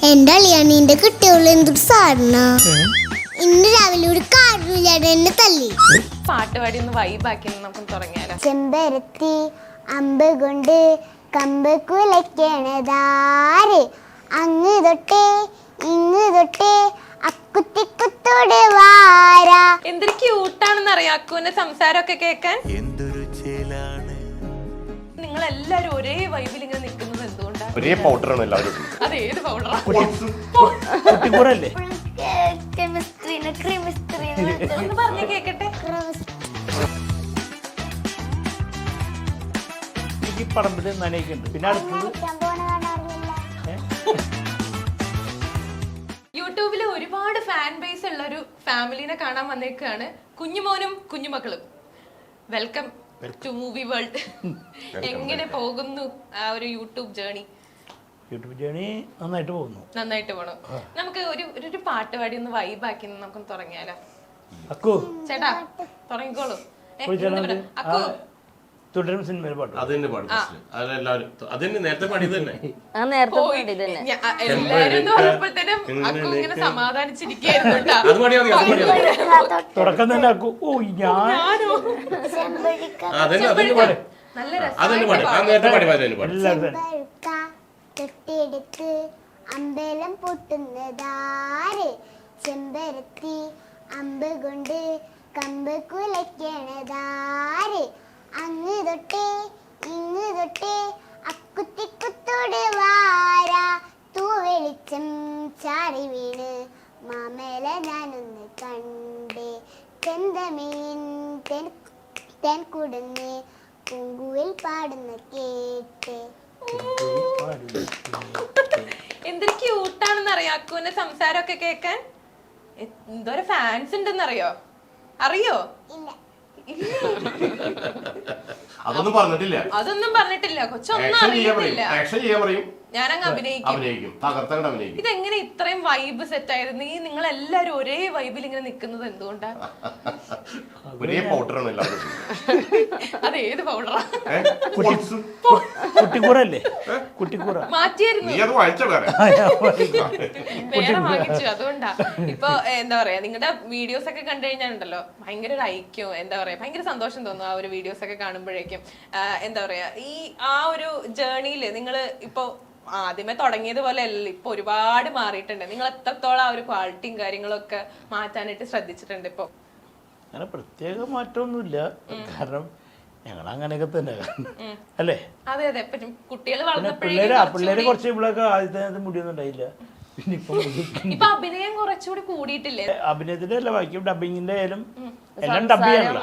എന്റെ അളിയാണിന്റെ കുട്ടികൾ എന്തൊരു സാധന ഇന്ന് രാവിലെ ഒരു കാറില്ലാതെ എന്നെ തല്ലി. പാട്ട് പാടി ഒന്ന് വൈബാക്കി നമുക്ക് തുടങ്ങിയാലോ. ചെമ്പരത്തി അമ്പ് കൊണ്ട് കമ്പ് കുലയ്ക്കണതാര്, അങ്ങ് തൊട്ടേ ഇങ്ങ് തൊട്ടേ അക്കുത്തിക്കുത്തോട് വാര. എന്തൊരു ക്യൂട്ടാണെന്ന് അറിയാം അക്കുവിന്റെ സംസാരമൊക്കെ കേൾക്കാൻ. നിങ്ങൾ എല്ലാരും ഒരേ വൈബിൽ ഇങ്ങനെ നിൽക്കുന്നത് എന്തുകൊണ്ടാണ്? ഒരേ പൗഡറാണ് എല്ലാവരും. അത് ഏത് പൗഡറാ? ഒന്ന് പറഞ്ഞു കേക്കട്ടെ. പറമ്പില് നനയ്ക്കുന്നുണ്ട്. പിന്നെ അടുത്തത് യൂട്യൂബിൽ ഒരുപാട് ഫാൻ ബേസ് ഉള്ള ഒരു ഫാമിലിനെ കാണാൻ വന്നേക്കാണ്. കുഞ്ഞുമോനും കുഞ്ഞുമക്കളും. Welcome to movie world. എങ്ങനെ പോകുന്നു ആ ഒരു യൂട്യൂബ് ജേണി? യൂട്യൂബ് ജേണി നന്നായിട്ട് പോകുന്നു. നന്നായിട്ട് പോണു. നമുക്ക് ഒരു പാട്ട് പാടി ഒന്ന് വൈബാക്കി നമുക്ക് തുടങ്ങിയാലോ. അക്കു ചേട്ടാ തുടങ്ങിക്കോളൂ. അക്കു തുടരും സിനിമയിൽ പാട്ട്. അതന്നെ പാടും. അതെല്ലാവരും അതന്നെ നേരത്തെ പാടിയത് തന്നെ. എല്ലാരും പറഞ്ഞപ്പോഴത്തേനും അക്കു ഇങ്ങനെ സമാധാനിച്ചിരിക്കുന്നു. അത് പാടിയാ മതി, അത് പാടിയാ മതി. തുടക്കം തന്നെ അക്കു ഓ ഞാൻ അതന്നെ അതന്നെ പാട്. നല്ല അതന്നെ പാട്. ആ നേരത്തെ പാടി അതന്നെ പാട്. എല്ലാവരും തൊട്ടിയെടുത്ത് അമ്പലം പൊട്ടുന്നതാര്, ചെമ്പരത്തി അമ്പ് കൊണ്ട് കമ്പ് കുലയ്ക്കണതാര്, അങ്ങ് തൊട്ടേ ഇങ്ങ് തൊട്ടേ അക്കുത്തിക്കുത്തോട് വാര. തൂവെളിച്ചം ചാരി വീണ് മാമല ഞാനൊന്ന് കണ്ടേ, ചെന്തമീൻ തേൻ കുടഞ്ഞ് പൂങ്കുവിൽ പാടുന്ന കേട്ടേ. എന്തൊരു ക്യൂട്ടാണെന്ന് അറിയാം അക്കുവിന്റെ സംസാരമൊക്കെ കേൾക്കാൻ. എന്തോരം ഫാൻസ് ഉണ്ടെന്നറിയോ? അറിയോ? അതൊന്നും പറഞ്ഞിട്ടില്ല. അതൊന്നും പറഞ്ഞിട്ടില്ല. കൊച്ചൊന്നും അറിയില്ല. ആക്ഷൻ ചെയ്യാൻ പറയും, ഞാനങ്ങ് അഭിനയിക്കും. തകർത്തങ്ങട് അഭിനയിക്കും. ഇതെങ്ങനെ ഇത്രയും വൈബ് സെറ്റ് ആയിരുന്നു? ഈ നിങ്ങൾ എല്ലാരും ഒരേ വൈബിൽ ഇങ്ങനെ നിൽക്കുന്നത് എന്തുകൊണ്ടാ? ഒരേ പൗഡറാണ് എല്ലാവരും. അത് ഏത് പൗഡറാ? കുട്ടിക്കൂറല്ലേ? കുട്ടിക്കൂറ മാറ്റിയായിരുന്നു. നീ അത് വായിച്ച വേറെ വേറെ വാങ്ങിച്ചു. അതുകൊണ്ടാ. ഇപ്പൊ എന്താ പറയാ, നിങ്ങളുടെ വീഡിയോസ് ഒക്കെ കണ്ടു കഴിഞ്ഞാലുണ്ടല്ലോ ഭയങ്കര ഒരു ഐക്യം, എന്താ പറയാ, ഭയങ്കര സന്തോഷം തോന്നും ആ ഒരു വീഡിയോസ് ഒക്കെ കാണുമ്പോഴേക്കും. എന്താ പറയാ, ഈ ആ ഒരു ജേർണിയില് നിങ്ങള് ഇപ്പൊ ആദ്യമേ തുടങ്ങിയതുപോലെ അല്ല, ഇപ്പൊ ഒരുപാട് മാറിയിട്ടുണ്ട്. നിങ്ങൾ എത്രത്തോളം ആ ഒരു ക്വാളിറ്റിയും കാര്യങ്ങളൊക്കെ മാറ്റാനായിട്ട് ശ്രദ്ധിച്ചിട്ടുണ്ട് ഇപ്പൊ? അങ്ങനെ പ്രത്യേക മാറ്റമൊന്നുമില്ല. കാരണം ഞങ്ങൾ അങ്ങനെയൊക്കെ തന്നെ അല്ലേ? അതെ അതെ. കുട്ടികൾ പിള്ളേര് കുറച്ച് ഇവിടെയൊക്കെ ആദ്യത്തെ മുടിയൊന്നും ഉണ്ടായില്ല. പിന്നെ ഇപ്പൊ അഭിനയം കുറച്ചുകൂടി കൂടിയിട്ടില്ലേ? അഭിനയത്തിന്റെ അല്ല, ബാക്കി ഡബിങ്ങിന്റെ ആയാലും എല്ലാം ഡബ് ചെയ്യാനുള്ള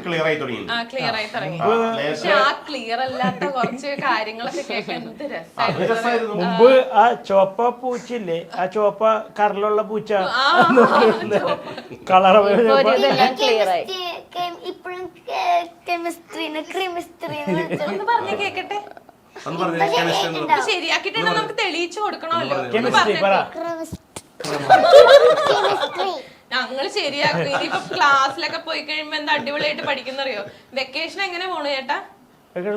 ക്ലിയർ ആയി തുടങ്ങി. ക്ലിയർ ആയി തുടങ്ങി. പക്ഷെ ആ ക്ലിയർ അല്ലാത്ത കുറച്ച് കാര്യങ്ങളൊക്കെ കേൾക്കാൻ എന്ത് രസമായിരുന്നു. മുമ്പ് ആ ചോപ്പ പൂച്ചയില്ലേ, ആ ചോപ്പ കറലുള്ള പൂച്ച കളർ ഇപ്പോഴും കെമിസ്ട്രി ഒന്ന് പറഞ്ഞു കേക്കട്ടെ. ശരിയാക്കിട്ട് നമുക്ക് തെളിയിച്ചു കൊടുക്കണമല്ലോ. ഞങ്ങള് ശരിയാക്കും. ഇനിയിപ്പോ ക്ലാസ്സിലൊക്കെ പോയി കഴിയുമ്പോ എന്താ അടിപൊളിയായിട്ട് പഠിക്കുന്നറിയോ? വെക്കേഷൻ എങ്ങനെ പോണു ചേട്ടാ?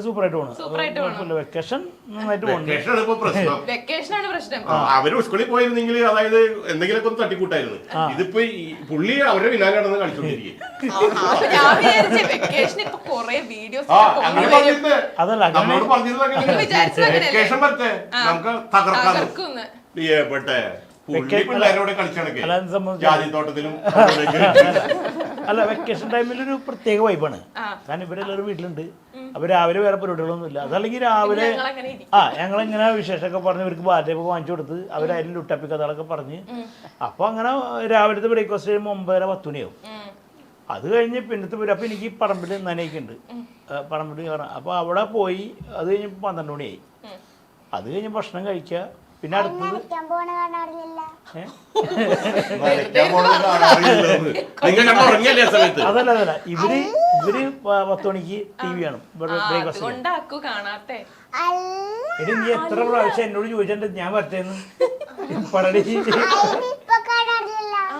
സൂപ്പറായിട്ട് പോകണം. വെക്കേഷൻ നന്നായിട്ട് പോകണം. വെക്കേഷനാണ് പ്രശ്നം. അവര് സ്കൂളിൽ പോയിരുന്നെങ്കിൽ അതായത് എന്തെങ്കിലുമൊക്കെ ഒന്ന് തട്ടിക്കൂട്ടായിരുന്നു. ഇതിപ്പോ പുള്ളി അവരുടെ പിന്നാലെ നടന്ന് കളിച്ചോണ്ടിരിക്കും. ഞാൻ വിചാരിച്ച വെക്കേഷൻ ഇപ്പൊ കൊറേ വീഡിയോസ് വെക്കേഷൻ പറ്റേ നമുക്ക് തകർക്കാന്ന് പിള്ളേരോടെ കളിച്ചണക്കെ ജാതിത്തോട്ടത്തിലും. അല്ല, വെക്കേഷൻ ടൈമിൽ ഒരു പ്രത്യേക വൈബാണ്. കാരണം ഇവരെല്ലാവരും വീട്ടിലുണ്ട്. അപ്പൊ രാവിലെ വേറെ പരിപാടികളൊന്നും ഇല്ല. അതല്ലെങ്കിൽ രാവിലെ ഞങ്ങളിങ്ങനെ വിശേഷമൊക്കെ പറഞ്ഞ് ഇവർക്ക് ബാറ്റൊക്കെ വാങ്ങിച്ചു കൊടുത്ത് അവരതിൽ ലുട്ടപ്പി കഥകളൊക്കെ പറഞ്ഞ് അപ്പൊ അങ്ങനെ രാവിലത്തെ ബ്രേക്ക്ഫാസ്റ്റ് കഴിയുമ്പോൾ 9:30-10 മണിയാവും. അത് കഴിഞ്ഞ് പിന്നത്തെ പേര് അപ്പൊ എനിക്ക് പറമ്പിൽ നനയ്ക്കുന്നുണ്ട്. പറമ്പിൽ കയറാം. അപ്പൊ അവിടെ പോയി അത് കഴിഞ്ഞ് 12 മണിയായി. അത് കഴിഞ്ഞ് ഭക്ഷണം കഴിക്കുക. പിന്നെ അടുത്തത് അതല്ല ഇവര് 10 മണിക്ക് TV കാണും. എടി നീ എത്ര പ്രാവശ്യം എന്നോട് ചോദിച്ചിട്ട് ഞാൻ വരട്ടേന്ന് പറടി.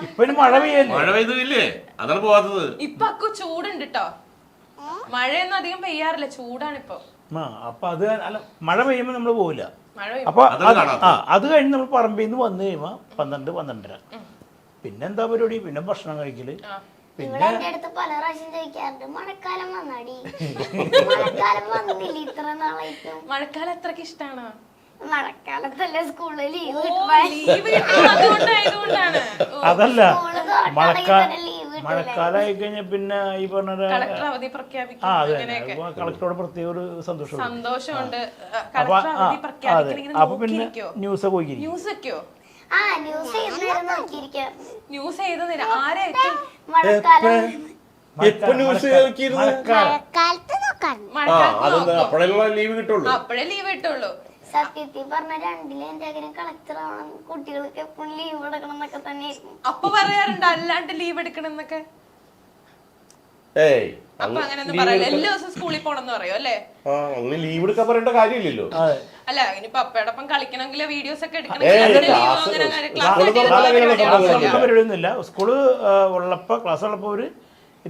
ഇപ്പൊ മഴ പെയ്യല്ലേ, അതാണ് പോവാത്തത്. ഇപ്പൊ ചൂടുണ്ട് കേട്ടോ. മഴയൊന്നും അധികം പെയ്യാറില്ല, ചൂടാണിപ്പോ. അപ്പൊ അത് അല്ല, മഴ പെയ്യുമ്പോ നമ്മള് പോവില്ല. അപ്പൊ അതാണ് കാണാത്തത്. അത് കഴിഞ്ഞ് നമ്മൾ പറമ്പിൽ നിന്ന് വന്നു കഴിയുമ്പോൾ 12-12:30 പിന്നെ എന്താ പരിപാടി, പിന്നെ ഭക്ഷണം കഴിക്കല്. ഇവിടെ എന്റെ അടുത്ത് പല പ്രാവശ്യം ചോദിക്കാറുണ്ട് മഴക്കാലം വന്നാടി, മഴക്കാലം വന്നില്ല ഇത്ര നാളായിട്ടും. മഴക്കാലം എത്രക്ക് ഇഷ്ടാണോ? മഴക്കാലത്തല്ലേ സ്കൂളിൽ ലീവ് അതുകൊണ്ടാണ് അതല്ല, മഴക്കാലമായി കഴിഞ്ഞാൽ പിന്നെ ഈ പറഞ്ഞ കളക്ടർ അവധി പ്രഖ്യാപിക്കും. കളക്ടറോട് പ്രത്യേക ഒരു സന്തോഷമുണ്ട്. സന്തോഷമുണ്ട്. അപ്പൊ അപ്പൊ പിന്നെ ന്യൂസ് പോയി ന്യൂസ് വെക്കോ? ആ ന്യൂസ് നോക്കിയിരിക്കാം. ന്യൂസ് ഏത് നേരം ആരാ ഏറ്റവും മഴക്കാലം എപ്പോ ന്യൂസ് കേൾക്കിയിരുന്നു? മഴക്കാലത്ത് നോക്കാൻ അപ്പോഴേ ലീവ് കിട്ടുള്ളൂ. അപ്പോഴേ ലീവ് കിട്ടുള്ളൂ. സത്യത്തിൽ പറഞ്ഞ 2 എന്തെങ്കിലും കളക്ടർ ആവണം, കുട്ടികൾക്ക് എപ്പോഴും ലീവ് എടുക്കണം എന്നൊക്കെ തന്നെയായിരുന്നു. അപ്പൊ പറയാറുണ്ട് അല്ലാണ്ട് ലീവ് എടുക്കണം എന്നൊക്കെ. ഏയ് അപ്പൊ അങ്ങനെയൊന്നും പറയല്ലോ, എല്ലാ ദിവസവും സ്കൂളിൽ പോണെന്ന് പറയോ അല്ലേ? അങ്ങനെ ലീവ് എടുക്കാൻ പറയേണ്ട കാര്യമില്ലല്ലോ. അല്ല ഇനിയിപ്പൊ അപ്പയോടൊപ്പം കളിക്കണമെങ്കിൽ വീഡിയോസ് ഒക്കെ പരിപാടിയൊന്നുമില്ല. സ്കൂള് ഉള്ളപ്പോ ക്ലാസ് ഉള്ളപ്പോ ഒരു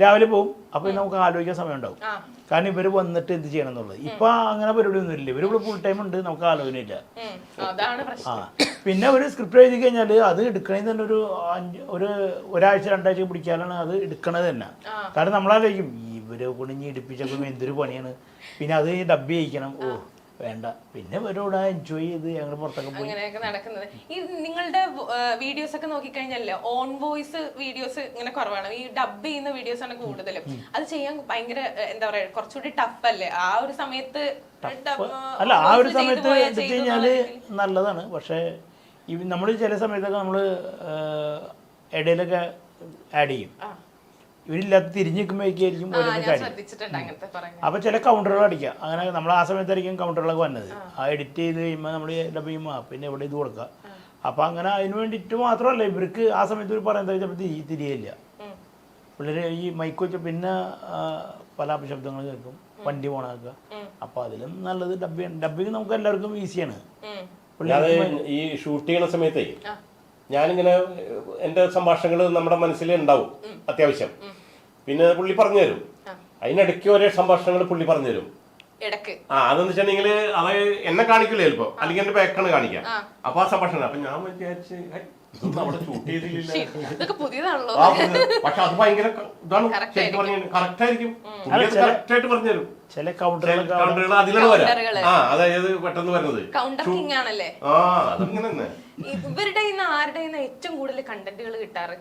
രാവിലെ പോകും. അപ്പൊ നമുക്ക് ആലോചിക്കാൻ സമയം ഉണ്ടാവും, കാരണം ഇവര് വന്നിട്ട് എന്ത് ചെയ്യണം എന്നുള്ളത്. ഇപ്പൊ അങ്ങനെ പരിപാടിയൊന്നും ഇല്ല, ഇവര് ഫുൾ ടൈം ഉണ്ട്, നമുക്ക് ആലോചനയില്ല. പിന്നെ ഒരു സ്ക്രിപ്റ്റ് എഴുതി കഴിഞ്ഞാല് അത് എടുക്കണമെന്ന് തന്നെ ഒരാഴ്ച 2 ആഴ്ച പിടിക്കാനാണ് അത് എടുക്കണത് തന്നെ. കാരണം നമ്മളാലോചിക്കും ഇവരെ കുണിഞ്ഞ് ഇടിപ്പിച്ചൊക്കെ എന്തൊരു പണിയാണ്, പിന്നെ അത് ഡബ് ചെയ്യിക്കണം. ഓ വേണ്ട, പിന്നെ ഇവരോട് എൻജോയ് ചെയ്ത് ഞങ്ങൾ പുറത്തൊക്കെ പോയി അങ്ങനെയൊക്കെ നടക്കുന്നത്. ഈ നിങ്ങളുടെ വീഡിയോസ് ഒക്കെ നോക്കിക്കഴിഞ്ഞാലേ ഓൺ വോയിസ് വീഡിയോസ് ഇങ്ങനെ കുറവാണ്, ഈ ഡബ് ചെയ്യുന്ന വീഡിയോസ് ആണ് കൂടുതലും. അത് ചെയ്യാൻ ഭയങ്കര എന്താ പറയാ കുറച്ചുകൂടി ടഫ് അല്ലേ ആ ഒരു സമയത്ത്? അല്ല, ആ ഒരു സമയത്ത് എടുത്തു കഴിഞ്ഞാല് നല്ലതാണ്. പക്ഷെ നമ്മൾ ചില സമയത്തൊക്കെ നമ്മൾ ഇടയിലൊക്കെ ആഡ് ചെയ്യും. ഇവരില്ലാത്ത തിരിഞ്ഞു നിൽക്കുമ്പോഴേക്കായിരിക്കും അപ്പൊ ചില കൗണ്ടറുകൾ അടിക്കാം. അങ്ങനെ നമ്മൾ ആ സമയത്തായിരിക്കും കൗണ്ടറുകളൊക്കെ വന്നത്. ആ എഡിറ്റ് ചെയ്ത് കഴിയുമ്പോൾ നമ്മൾ ഡബ് ചെയ്യുമ്പോൾ പിന്നെ ഇവിടെ ഇത് കൊടുക്കുക. അപ്പൊ അങ്ങനെ അതിന് വേണ്ടിയിട്ട് മാത്രമല്ല, ഇവർക്ക് ആ സമയത്ത് ഒരു പറയുന്നത് ചിലപ്പോൾ തിരിയില്ല. പിള്ളേർ ഈ മൈക്ക് വെച്ച പിന്നെ പല അപശബ്ദങ്ങൾ കേൾക്കും, വണ്ടി പോണാക്കുക. അപ്പൊ അതിലും നല്ലത് ഡബിങ് നമുക്ക് എല്ലാവർക്കും ഈസിയാണ്. ഈ ഷൂട്ട് ചെയ്യണ സമയത്തേ ഞാനിങ്ങനെ എൻ്റെ സംഭാഷണങ്ങൾ നമ്മുടെ മനസ്സിൽ ഉണ്ടാവും അത്യാവശ്യം. പിന്നെ പുള്ളി പറഞ്ഞു തരും, അതിനിടയ്ക്ക് ഒരേ സംഭാഷണങ്ങൾ പുള്ളി പറഞ്ഞു തരും. അതെന്ന് വെച്ചിട്ടുണ്ടെങ്കിൽ അതായത് എന്നെ കാണിക്കില്ല ചിലപ്പോ, അല്ലെങ്കിൽ എന്റെ ബാക്കാണ് കാണിക്കാം. അപ്പൊ ആ സംഭാഷണം അപ്പൊ ഞാൻ വിചാരിച്ച് അവിടെ ഷൂട്ട് ചെയ്തില്ല. പക്ഷെ അത് ഭയങ്കര ഇതാണ്, ശരിക്കും പറഞ്ഞു കറക്റ്റ് ആയിരിക്കും, കറക്റ്റ് ആയിട്ട് പറഞ്ഞു തരും. ചില കൗണ്ടറുകൾ അതിലാണ് വരാം. അതായത് പെട്ടെന്ന് വരുന്നത് അതങ്ങനെ തന്നെ. ഇവരുടെ ആരുടെ ഏറ്റവും കൂടുതൽ കണ്ടന്റുകൾ കിട്ടാറ്?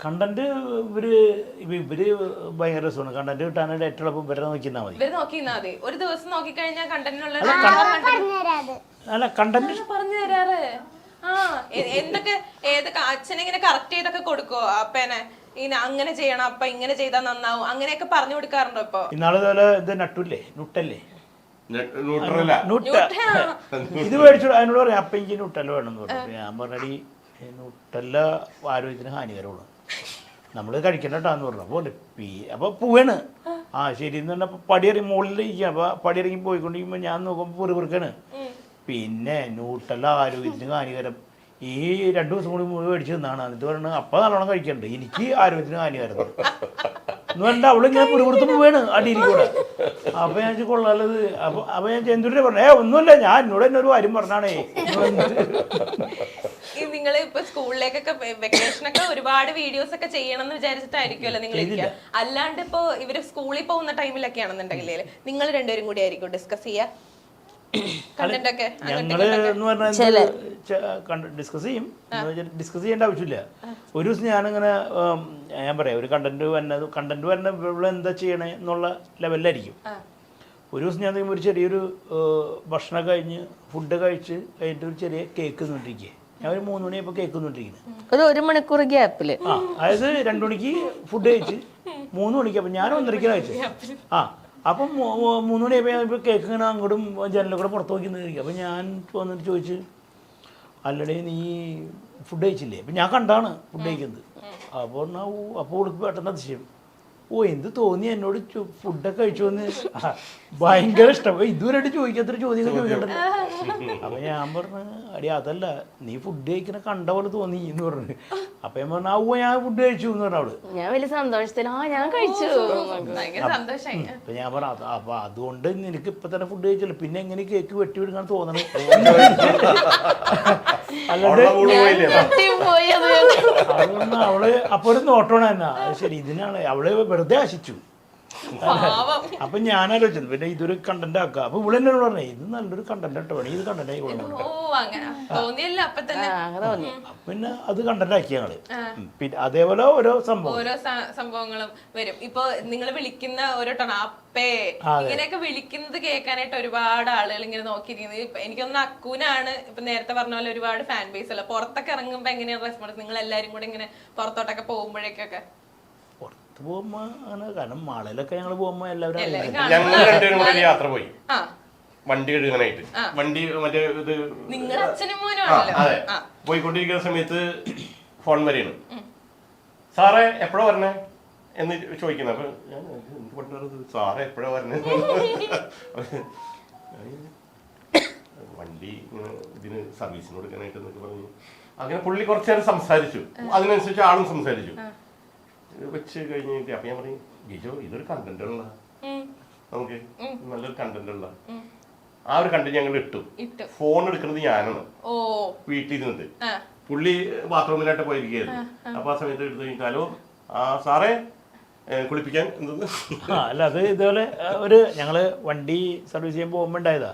കണ്ടന്റ് ഇവര് ഭയങ്കര രസമാണ്. കണ്ടന്റ് കിട്ടാനായിട്ട് ഏറ്റവും എളുപ്പം ഇവരെ നോക്കിയാൽ മതി. ഒരു ദിവസം നോക്കിക്കഴിഞ്ഞാൽ കണ്ടന്റിനുള്ള അല്ല കണ്ടന്റ് പറഞ്ഞു തരാറ്. എന്തൊക്കെ ഏതൊക്കെ അച്ഛനെങ്ങനെ കറക്റ്റ് ചെയ്തൊക്കെ കൊടുക്കോ അപ്പനെ, ഇങ്ങനെ അങ്ങനെ ചെയ്യണം അപ്പ ഇങ്ങനെ ചെയ്താൽ നന്നാവും, അങ്ങനെയൊക്കെ പറഞ്ഞു കൊടുക്കാറുണ്ടോ? ഇപ്പൊ ഇന്നാളെ പോലെ ഇത് നുട്ടല്ലേ ഇത് മേടിച്ചു അതിനോട് പറയാം അപ്പൊ എനിക്ക് നുട്ടല്ല വേണമെന്ന് പറഞ്ഞു. ഞാൻ പറഞ്ഞടി നുട്ടല്ല ആരോഗ്യത്തിന് ഹാനികരമാണ്, നമ്മൾ കഴിക്കണ്ടാന്ന് പറഞ്ഞു. അപ്പോൾ പോവാണ്. ശരി എന്ന് പറഞ്ഞാൽ പടിയിറങ്ങി മുകളിലിരിക്കുക. അപ്പോൾ പടിയിറങ്ങി പോയിക്കൊണ്ടിരിക്കുമ്പോൾ ഞാൻ നോക്കുമ്പോൾ പെറുക്കാണ്. പിന്നെ ന്യൂട്ടല്ല ആരോഗ്യത്തിന് ഹാനികരം, ഈ 2 ദിവസം കൂടി മേടിച്ച് തിന്നാണ്. എന്നിട്ട് പറയുന്നത് അപ്പം നല്ലോണം കഴിക്കണ്ട്, എനിക്ക് ആരോഗ്യത്തിന് ഹാനികരം എന്ന് പറഞ്ഞാൽ അവളിങ്ങനെ പുറപ്പെടുത്തുമ്പോൾ വേണ് അടിയിരിക്കൂടെ. അപ്പൊ ഞാൻ കൊള്ളാലത്. അപ്പൊ ഞാൻ ചെന്തുരുനെ പറഞ്ഞു ഒന്നുമില്ല, ഞാൻ എന്നോട് തന്നെ ഒരു കാര്യം പറഞ്ഞാണേ. നിങ്ങൾ ഇപ്പൊ സ്കൂളിലേക്കൊക്കെ വെക്കേഷനൊക്കെ ഒരുപാട് വീഡിയോസ് ഒക്കെ ചെയ്യണം എന്ന് വിചാരിച്ചിട്ടായിരിക്കുമല്ലോ നിങ്ങൾ ഇരിക്കുക. അല്ലാണ്ട് ഇപ്പൊ ഇവര് സ്കൂളിൽ പോകുന്ന ടൈമിലൊക്കെ ആണെന്നുണ്ടെങ്കിൽ നിങ്ങൾ രണ്ടുപേരും കൂടി ആയിരിക്കും ഡിസ്കസ് ചെയ്യാ ഞങ്ങള് എന്ന് പറഞ്ഞാൽ ഡിസ്കസ് ചെയ്യേണ്ട ആവശ്യമില്ല. ഒരു ദിവസം ഞാനിങ്ങനെ ഞാൻ പറയാം ഒരു കണ്ടന്റ് വരുന്ന ഇവിടെ എന്താ ചെയ്യണേ എന്നുള്ള ലെവലിലായിരിക്കും. ഒരു ദിവസം ഞാൻ ഒരു ചെറിയൊരു ഭക്ഷണം കഴിഞ്ഞ് ഫുഡ് കഴിച്ച് കഴിഞ്ഞിട്ട് ഒരു ചെറിയ കേക്ക് തിന്നിട്ടിരിക്കുക. ഞാൻ ഒരു 3 മണിയായപ്പോൾ കേക്ക് തിന്നിട്ടിരിക്കുന്നത്, 1 മണിക്കൂർ ഗ്യാപ്പില്. അതായത് 2 മണിക്ക് ഫുഡ് കഴിച്ച് 3 മണിക്ക്, അപ്പം ഞാൻ 1:30 കഴിച്ചു. അപ്പം 3 മണിയായപ്പോൾ കേക്ക് ഇങ്ങനെ അങ്ങോട്ടും ജനലിൽ കൂടെ പുറത്ത് നോക്കി നിന്നിരിക്കും. അപ്പം ഞാൻ വന്നിട്ട് ചോദിച്ച് അല്ലടേ നീ ഫുഡ് കഴിച്ചില്ലേ? അപ്പം ഞാൻ കണ്ടാണ് ഫുഡ് കഴിക്കുന്നത്. അപ്പോൾ അവൾക്ക് പെട്ടെന്ന് അതിശയം, ഓ എന്ത് തോന്നി എന്നോട് ഫുഡൊക്കെ കഴിച്ചു എന്ന് ഭയങ്കര ഇഷ്ടം. ഇതുവരെയായിട്ട് ചോദിക്കാത്തൊരു ചോദ്യം ചോദിക്കണ്ടല്ലോ. അപ്പൊ ഞാൻ പറഞ്ഞു അടി അതല്ല നീ ഫുഡ് കഴിക്കണ കണ്ട പോലെ തോന്നി എന്ന് പറഞ്ഞു. അപ്പൊ ഞാൻ പറഞ്ഞു ഓ ഞാൻ ഫുഡ് കഴിച്ചു എന്ന് പറഞ്ഞു അവള്. ഞാൻ വലിയ സന്തോഷത്തിൽ ഞാൻ കഴിച്ചു. ഭയങ്കര സന്തോഷായി. അപ്പൊ ഞാൻ പറഞ്ഞു അപ്പൊ അതുകൊണ്ട് നിനക്ക് ഇപ്പൊ തന്നെ ഫുഡ് കഴിച്ചല്ലോ പിന്നെ എങ്ങനെ കേക്ക് വെട്ടി വിടുക്കാൻ തോന്നണേ. അല്ലാണ്ട് പോയി അത് അതുകൊണ്ട് അവള് അപ്പൊ ഒരു നോട്ടമാണ് തന്നെ ശരി ഇതിനാണ് അവള് വെറുതെ ആശിച്ചു. അപ്പൊ ഞാൻ ആലോചിച്ചത് പിന്നെ ഇതൊരു കണ്ടന്റ് ആക്കുക. അപ്പൊ ഇവിടെ എന്നോട് പറഞ്ഞേ ഇത് നല്ലൊരു കണ്ടന്റ് ആട്ടോ വേണം ഇത് കണ്ടന്റ് ആയി പിന്നെ അത് കണ്ടന്റ് ആക്കി ഞങ്ങള്. പിന്നെ അതേപോലെ ഓരോ സംഭവങ്ങളും വരും. ഇപ്പൊ നിങ്ങൾ വിളിക്കുന്ന ഓരോ അപ്പേ ഇങ്ങനെയൊക്കെ വിളിക്കുന്നത് കേൾക്കാനായിട്ട് ഒരുപാട് ആളുകൾ ഇങ്ങനെ നോക്കിയിരിക്കുന്നത്. ഇപ്പൊ എനിക്കൊന്നും അക്കൂനാണ് ഇപ്പൊ നേരത്തെ പറഞ്ഞ പോലെ ഒരുപാട് ഫാൻ ബേസ് അല്ല. പുറത്തൊക്കെ ഇറങ്ങുമ്പോ എങ്ങനെയാണ് റെസ്പോൺസ് നിങ്ങൾ എല്ലാരും കൂടെ ഇങ്ങനെ പുറത്തോട്ടൊക്കെ പോകുമ്പോഴേക്കൊക്കെ? പുറത്ത് പോകുമ്പോ അങ്ങനെ കാരണം മാളയിലൊക്കെ ഞങ്ങള് പോകുമ്പോ എല്ലാവരും ഞങ്ങൾ രണ്ടുപേരും കൂടി യാത്ര പോയി വണ്ടി കഴുകാനായിട്ട്. വണ്ടി മറ്റേ ഇത് നിങ്ങളുടെ അച്ഛനും അതെ പോയിക്കൊണ്ടിരിക്കുന്ന സമയത്ത് ഫോൺ വരെയാണ് സാറേ എപ്പോഴാ വരണേ എന്ന് ചോദിക്കുന്നത്. അപ്പൊ ഞാൻ എന്ത് പറ്റുന്നത് സാറേ എപ്പോഴാ വരണേ വണ്ടി ഇതിന് സർവീസിന് കൊടുക്കാനായിട്ട് എന്നൊക്കെ പറഞ്ഞു. അങ്ങനെ പുള്ളി കുറച്ചു നേരം സംസാരിച്ചു. അതിനനുസരിച്ച് ആളും സംസാരിച്ചു. വെച്ച് കഴിഞ്ഞിട്ട് അപ്പൊ ഞാൻ പറയും ഗിജോ ഇതൊരു കണ്ടന്റ് ഉള്ള നമുക്ക് നല്ലൊരു കണ്ടന്റ് ഉള്ള ആ ഒരു കണ്ടന്റ് ഞങ്ങൾ ഇട്ടു. ഫോൺ എടുക്കുന്നത് ഞാനാണ് വീട്ടിൽ ഇരുന്നിട്ട്. പുള്ളി ബാത്റൂമിലായിട്ട് പോയിരിക്കുകയായിരുന്നു. അപ്പൊ ആ സമയത്ത് എടുത്ത് കഴിഞ്ഞിട്ട് ഹലോ സാറേ കുളിപ്പിക്കാൻ എന്തോന്ന് അല്ല അത് ഇതുപോലെ ഒരു ഞങ്ങള് വണ്ടി സർവീസ് ചെയ്യുമ്പോൾ പോകുമ്പോ ഉണ്ടായതാ.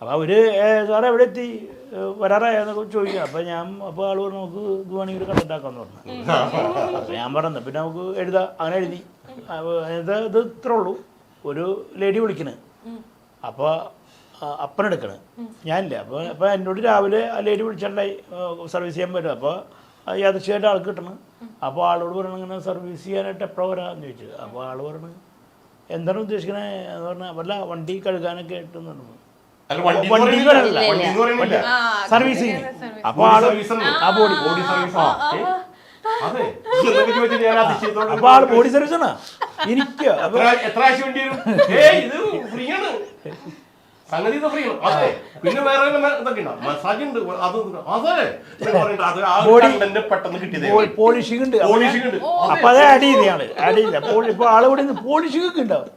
അപ്പൊ അവര് സാറേ എവിടെ എത്തി വരാറായെന്നൊക്കെ ചോദിക്കാം. അപ്പൊ ആള് പറഞ്ഞു നമുക്ക് ഇത് വേണമെങ്കിൽ ഒരു കണ്ടന്റ് ആക്കാന്ന് പറഞ്ഞു. അപ്പൊ ഞാൻ പറഞ്ഞു പിന്നെ നമുക്ക് എഴുതാം. അങ്ങനെ എഴുതി. ഇത് ഇത്രേ ഉള്ളൂ ഒരു ലേഡി വിളിക്കണ്. അപ്പൊ അപ്പനെടുക്കണ് ഞാനില്ല. അപ്പൊ എന്നോട് രാവിലെ ആ ലേഡി വിളിച്ചിട്ടുണ്ടായി സർവീസ് ചെയ്യാൻ പറ്റും. അപ്പൊ യാദൃശ്യമായിട്ട് ആൾക്ക് കിട്ടണം. അപ്പോൾ ആളോട് പറയണം ഇങ്ങനെ സർവീസ് ചെയ്യാനായിട്ട് എപ്പോഴാണ് വരാമെന്ന് ചോദിച്ചു. അപ്പോൾ ആള് പറഞ്ഞു എന്താണ് ഉദ്ദേശിക്കണേ എന്ന് പറഞ്ഞാൽ വല്ല വണ്ടി കഴുകാനൊക്കെ ആയിട്ടെന്ന് പറഞ്ഞു. സർവീസിങ്. അപ്പൊ ആള് ആ ബോഡി സർവീസ് അപ്പൊ ആള് ബോഡി സർവീസ് ആണ് എനിക്ക് സംഗതി പിന്നെ വേറെ മസാജ് ഉണ്ട് പെട്ടെന്ന് കിട്ടിയത് പോളിഷിംഗ് ഉണ്ട്. അപ്പൊ അത് ആഡ് ചെയ്ത് ഞങ്ങള് ആഡ് ചെയ്ത ഇപ്പൊ ആള് കൂടെ പോളിഷിംഗ് ഒക്കെ ഉണ്ടാവും.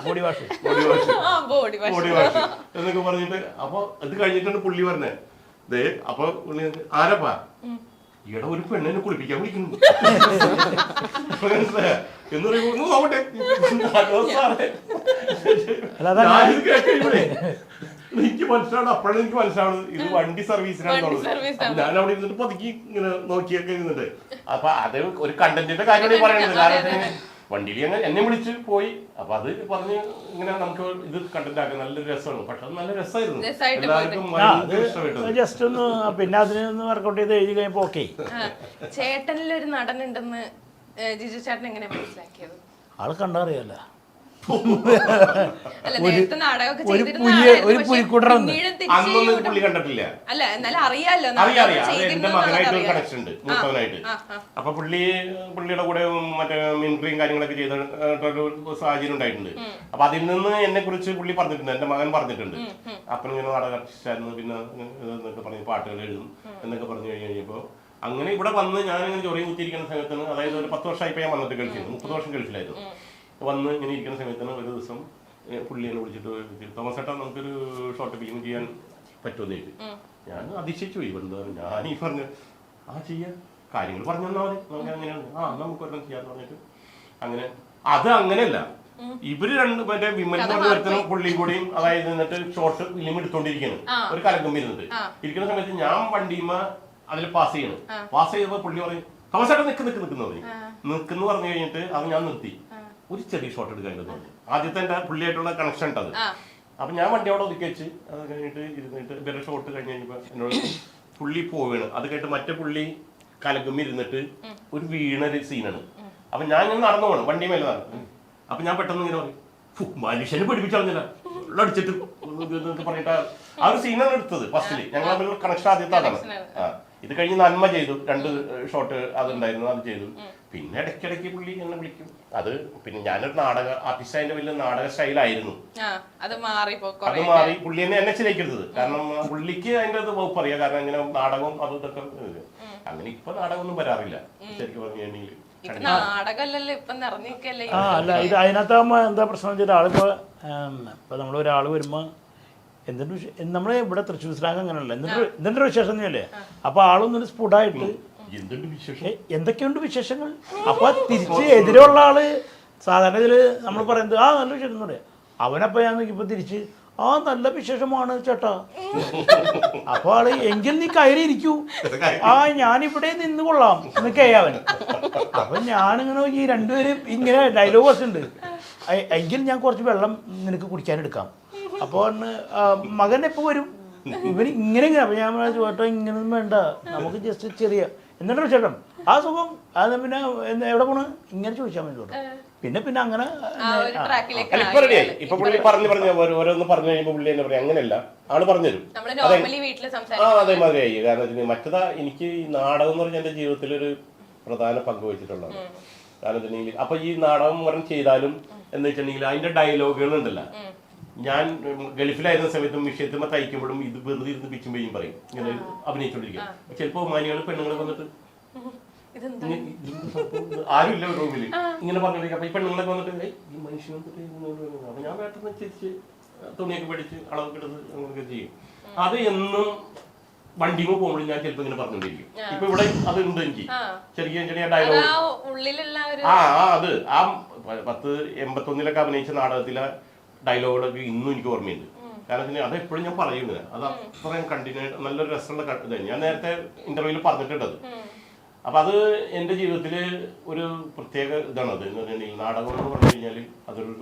ബോഡി വാഷ് എന്നൊക്കെ പറഞ്ഞിട്ട് അപ്പൊ ഇത് കഴിഞ്ഞിട്ടാണ് പുള്ളി പറഞ്ഞത് ദേ അപ്പൊ ആരപ്പാ ഈടെ ഒരു പെണ്ണിനെ കുളിപ്പിക്കാൻ വിളിക്കുന്നു എന്ന് പറയുമ്പോ നോക്കട്ടെ എനിക്ക് മനസ്സിലാണ്. അപ്പോഴാണ് എനിക്ക് മനസ്സിലാവുന്നത് ഇത് വണ്ടി സർവീസിനാണെന്നുള്ളത്. ഞാൻ അവിടെ ഇരുന്നിട്ട് പതുക്കി ഇങ്ങനെ നോക്കിയൊക്കെ ഇരുന്നിട്ട് അപ്പൊ അത് ഒരു കണ്ടന്റിന്റെ കാര്യമാണ് പറയുന്നത്. കാരണം വണ്ടിയിൽ എന്നെ വിളിച്ച് പോയി. അപ്പൊ അത് പറഞ്ഞ് ഇങ്ങനെ നമുക്ക് ഇത് കണ്ടന്റ് ആക്കാൻ നല്ലൊരു രസമാണ്. പക്ഷെ അത് നല്ല രസമായിരുന്നു. എല്ലാവർക്കും ജസ്റ്റ് ഒന്ന് പിന്നെ അതിനൊന്ന് വർക്കൗട്ട് ചെയ്ത് എഴുതി കഴിയുമ്പോ ഓക്കെ. ചേട്ടനിലൊരു നടനുണ്ടെന്ന് ജിജു ചേട്ടൻ എങ്ങനെ മനസ്സിലാക്കിയത്? ആള് കണ്ടറിയല്ല പുള്ളി കണ്ടിട്ടില്ല. അല്ല എന്നാലും അറിയാലോ എന്റെ മകനായിട്ട് ഒരു കണക്ഷൻ ഉണ്ട് മൂത്തവനായിട്ട്. അപ്പൊ പുള്ളിയുടെ കൂടെ മറ്റേ മിമിക്രിയും കാര്യങ്ങളൊക്കെ ചെയ്തിട്ടൊരു സാഹചര്യം ഉണ്ടായിട്ടുണ്ട്. അപ്പൊ അതിൽ നിന്ന് എന്നെ കുറിച്ച് പുള്ളി പറഞ്ഞിട്ടുണ്ട്. എന്റെ മകൻ പറഞ്ഞിട്ടുണ്ട് അപ്പനിങ്ങനെ നാടക ആർട്ടിസ്റ്റായിരുന്നു പിന്നെ എന്നൊക്കെ പറഞ്ഞ് പാട്ടുകൾ എഴുതും എന്നൊക്കെ പറഞ്ഞു കഴിഞ്ഞപ്പോ അങ്ങനെ ഇവിടെ വന്ന് ഞാനിങ്ങനെ ചൊറിയും കുത്തിയിരിക്കുന്ന സമയത്താണ്. അതായത് ഒരു 10 വർഷമായിപ്പോ ഞാൻ വന്നിട്ട് ഗൾഫിൽ 30 വർഷം ഗൾഫിലായിരുന്നു. വന്ന് ഇങ്ങനെ ഇരിക്കുന്ന സമയത്താണ് ഒരു ദിവസം പുള്ളിയെ വിളിച്ചിട്ട് തോമസ് ചേട്ടാ നമുക്കൊരു ഷോർട്ട് ഫിലിം ചെയ്യാൻ പറ്റുമെന്ന് ചോദിച്ചു. ഞാൻ അതിശയിച്ചു പോയി. എന്താ ഞാൻ ഈ പറഞ്ഞു ചെയ്യാം കാര്യങ്ങൾ പറഞ്ഞു തന്നാൽ മതി നമുക്ക് അങ്ങനെയാണ് നമുക്ക് ഒരെണ്ണം ചെയ്യാന്ന് പറഞ്ഞിട്ട് അങ്ങനെ അത് അങ്ങനെയല്ല. ഇവര് രണ്ട് മറ്റേ വിമൽ ഒരുത്തനും പുള്ളിയും കൂടിയും അതായത് എന്നിട്ട് ഷോർട്ട് ഫിലിം എടുത്തോണ്ടിരിക്കുന്നു. ഒരു കലങ്കം ഇരുന്നിട്ട് ഇരിക്കുന്ന സമയത്ത് ഞാൻ വണ്ടിയുമ്പോ അതിൽ പാസ് ചെയ്യണം. പാസ് ചെയ്തപ്പോ പുള്ളി പറയും തോമസ് ചേട്ടാ നിൽക്കുന്നു പറഞ്ഞു കഴിഞ്ഞിട്ട് അത് ഞാൻ നിർത്തി. ഒരു ചെറിയ ഷോട്ട് എടുക്കാനുണ്ടെന്ന് പറഞ്ഞു. ആദ്യത്തെ എന്റെ പുള്ളിയായിട്ടുള്ള കണക്ഷൻ ഉണ്ട് അത്. അപ്പൊ ഞാൻ വണ്ടി അവിടെ ഒതുക്കി വെച്ച് അത് കഴിഞ്ഞിട്ട് ഇരുന്നിട്ട് ഇവരുടെ ഷോട്ട് കഴിഞ്ഞ് കഴിഞ്ഞപ്പോ എന്നോട് പുള്ളി പോവുകയാണ്. അത് കഴിഞ്ഞിട്ട് മറ്റേ പുള്ളി കലകുമ്പി ഇരുന്നിട്ട് ഒരു വീണൊരു സീനാണ്. അപ്പൊ ഞാൻ ഇങ്ങനെ നടന്നു പോകണം വണ്ടി മേലെ നടന്നു. അപ്പൊ ഞാൻ പെട്ടെന്ന് ഇങ്ങനെ പറയും മനുഷ്യനെ പിടിപ്പിച്ചറിഞ്ഞില്ല അടിച്ചിട്ട് പറഞ്ഞിട്ട് ആ ഒരു സീനാണ് എടുത്തത് ഫസ്റ്റില്. ഞങ്ങൾ കണക്ഷൻ ആദ്യത്തെ അതാണ്. ഇത് കഴിഞ്ഞ് നന്മ ചെയ്തു, 2 ഷോട്ട് അതുണ്ടായിരുന്നു, അത് ചെയ്തു. പിന്നെ ഇടയ്ക്കിടയ്ക്ക് പുള്ളി എന്നെ വിളിക്കും. അത് പിന്നെ ഞാനൊരു നാടക ആർട്ടിസ്റ്റ്, അതിന്റെ വലിയ നാടക സ്റ്റൈലായിരുന്നു. അത് മാറി പുള്ളി എന്നെ ശരിയാക്കരുത്. കാരണം പുള്ളിക്ക് അതിന്റെ അത് വകുപ്പ് അറിയാം. കാരണം ഇങ്ങനെ നാടകവും അതും ഇതൊക്കെ അങ്ങനെ ഇപ്പൊ നാടകമൊന്നും വരാറില്ല ശരിക്കും പറഞ്ഞു കഴിഞ്ഞാൽ. അല്ല ഇത് അതിനകത്താകുമ്പോ എന്താ പ്രശ്നം വെച്ചാൽ ആളിപ്പോ ഇപ്പൊ നമ്മൾ ഒരാൾ വരുമ്പോ എന്തിന്റെ നമ്മള് ഇവിടെ തൃശ്ശൂർ സ്ലാങ് അങ്ങനെയല്ല, എന്തിന്റെ വിശേഷം തന്നെയല്ലേ. അപ്പൊ ആളൊന്നൊരു സ്ഫുടായിട്ട് എന്തൊക്കെയുണ്ട് വിശേഷങ്ങൾ. അപ്പൊ തിരിച്ച് എതിരെയുള്ള ആള് സാധാരണ ഇതില് നമ്മൾ പറയുന്നത് നല്ല വിശേഷം എന്ന് പറയാം. അവനപ്പോ ഞാൻ നോക്കിയപ്പോ തിരിച്ച് നല്ല വിശേഷമാണ് ചേട്ടാ. അപ്പൊ ആള് എങ്കിൽ നീ കയറി ഇരിക്കൂ, ഞാനിവിടെ നിന്ന് കൊള്ളാം എന്നൊക്കെ അവൻ. അപ്പൊ ഞാനിങ്ങനെ ഈ രണ്ടുപേരും ഇങ്ങനെ ഡയലോഗ്സ് ഉണ്ട്. എങ്കിൽ ഞാൻ കുറച്ച് വെള്ളം നിനക്ക് കുടിക്കാൻ എടുക്കാം. അപ്പോൾ മകൻ എപ്പോ വരും, ഇവന് ഇങ്ങനെ അപ്പൊ ഞാൻ ചോട്ടോ ഇങ്ങനൊന്നും വേണ്ട, നമുക്ക് ജസ്റ്റ് ചെറിയ എന്നിട്ട് ചേട്ടൻ ആ സുഖം അത് പിന്നെ എവിടെ പോണ് ഇങ്ങനെ ചോദിച്ചാൽ മതി. പിന്നെ അങ്ങനെ ഇപ്പൊ റെഡിയായി. ഇപ്പൊ പുള്ളി പറഞ്ഞു ഓരോന്ന് പറഞ്ഞു കഴിയുമ്പോ പുള്ളി എന്നെ പറയാം അങ്ങനെയല്ല, ആള് പറഞ്ഞുതരും. അതേമാതിരിയായി. കാരണം മറ്റേതാ എനിക്ക് ഈ നാടകം എന്ന് പറഞ്ഞാൽ എന്റെ ജീവിതത്തിലൊരു പ്രധാന പങ്ക് വഹിച്ചിട്ടുള്ളതാണ്. കാരണം വെച്ചിട്ടുണ്ടെങ്കിൽ അപ്പൊ ഈ നാടകം പറഞ്ഞ് ചെയ്താലും എന്ന് വെച്ചിട്ടുണ്ടെങ്കിൽ അതിന്റെ ഡയലോഗുകൾ ഉണ്ടല്ലോ. ഞാൻ ഗൾഫിലായിരുന്ന സമയത്തും വിഷയത്തുമ്പോ തയ്ക്കുമ്പോഴും ഇത് വെറുതെ ഇരുന്ന് പിച്ചുമ്പോഴും പറയും ഇങ്ങനെ അഭിനയിച്ചോണ്ടിരിക്കും. ചിലപ്പോ മാനികള് പെണ്ണുങ്ങളെ വന്നിട്ട് ആരുമില്ല റൂമില് ഇങ്ങനെ പറഞ്ഞോണ്ടിരിക്കും. അപ്പൊ ഈ പെണ്ണുങ്ങളൊക്കെ വന്നിട്ട് ഈ മനുഷ്യനെ അപ്പൊ ഞാൻ വേട്ടന്ന് തിരിച്ച് തുണിയൊക്കെ പഠിച്ച് അളവൊക്കെ എടുത്ത് അങ്ങനെയൊക്കെ ചെയ്യും. അത് എന്നും വണ്ടിമോ പോകുമ്പോഴും ഞാൻ ചിലപ്പോ ഇങ്ങനെ പറഞ്ഞോണ്ടിരിക്കും. ഇപ്പൊ ഇവിടെ അത് ഉണ്ട് എനിക്ക് ചെറിയ ഡയലോഗ്. അത് 1081 അഭിനയിച്ച നാടകത്തിലെ ഡയലോഗുകളൊക്കെ ഇന്നും എനിക്ക് ഓർമ്മയുണ്ട്. കാരണം അത് എപ്പോഴും ഞാൻ പറയുന്നത് അത് അത്രയും കണ്ടിന്യൂ നല്ലൊരു രസമുള്ള ഇത്. ഞാൻ നേരത്തെ ഇന്റർവ്യൂവിൽ പറഞ്ഞിട്ടുണ്ടത്. അപ്പൊ അത് എന്റെ ജീവിതത്തില് ഒരു പ്രത്യേക ഇതാണ്. അത് എന്ന് പറഞ്ഞാൽ നാടകം എന്ന് പറഞ്ഞു കഴിഞ്ഞാല് അതൊരു